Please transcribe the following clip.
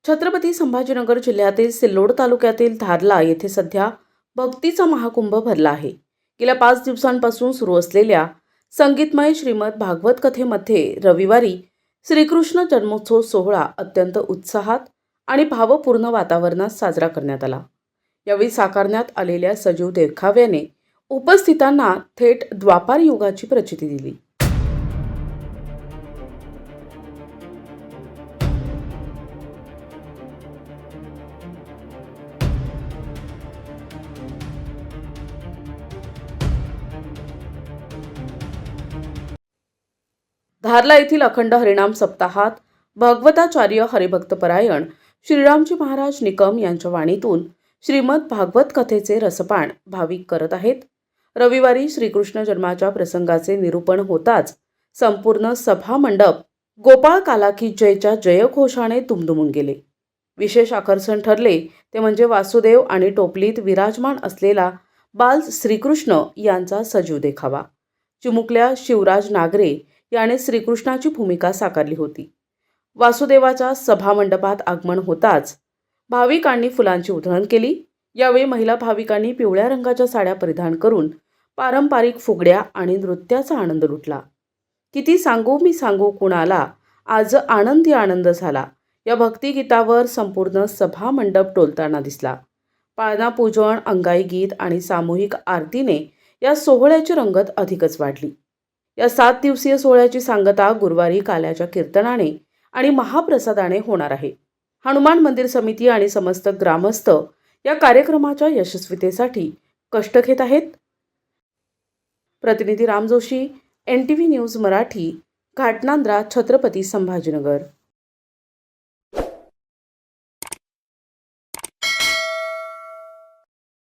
छत्रपती संभाजीनगर जिल्ह्यातील सिल्लोड तालुक्यातील धारला येथे सध्या भक्तीचा महाकुंभ भरला आहे। गेल्या 5 दिवसांपासून सुरू असलेल्या संगीतमय श्रीमद भागवत कथेमध्ये रविवारी श्रीकृष्ण जन्मोत्सव सोहळा अत्यंत उत्साहात आणि भावपूर्ण वातावरणात साजरा करण्यात आला। यावेळी साकारण्यात आलेल्या सजीव देखाव्याने उपस्थितांना थेट द्वापार युगाची प्रचिती दिली। धारला येथील अखंड हरिनाम सप्ताहात भगवताचार्य हरिभक्तपरायण श्रीरामजी महाराज निकम यांच्या वाणीतून श्रीमद भागवत कथेचे रसपान भाविक करत आहेत। रविवारी श्रीकृष्ण जन्माच्या प्रसंगाचे निरूपण होताच संपूर्ण सभा मंडप गोपाळ काला की जयच्या जयघोषाने दुमदुमून गेले। विशेष आकर्षण ठरले ते म्हणजे वासुदेव आणि टोपलीत विराजमान असलेला बाल श्रीकृष्ण यांचा सजीव देखावा। चिमुकल्या शिवराज नागरे याने श्रीकृष्णाची भूमिका साकारली होती। वासुदेवाच्या सभामंडपात आगमन होताच भाविकांनी फुलांची उधळण केली। यावेळी महिला भाविकांनी पिवळ्या रंगाच्या साड्या परिधान करून पारंपरिक फुगड्या आणि नृत्याचा आनंद लुटला। किती सांगू मी सांगू कुणाला, आज आनंदी आनंद झाला या भक्तिगीतावर संपूर्ण सभामंडप डोलताना दिसला। पाळणा पूजन, अंगाई गीत आणि सामूहिक आरतीने या सोहळ्याची रंगत अधिकच वाढली। या 7 दिवसीय सोहळ्याची सांगता गुरुवारी काल्याच्या कीर्तनाने आणि महाप्रसादाने होणार आहे। हनुमान मंदिर समिती आणि समस्त ग्रामस्थ या कार्यक्रमाच्या यशस्वीतेसाठी कष्ट घेत आहेत। प्रतिनिधी राम जोशी, NTV न्यूज मराठी, घाटनांद्रा, छत्रपती संभाजीनगर।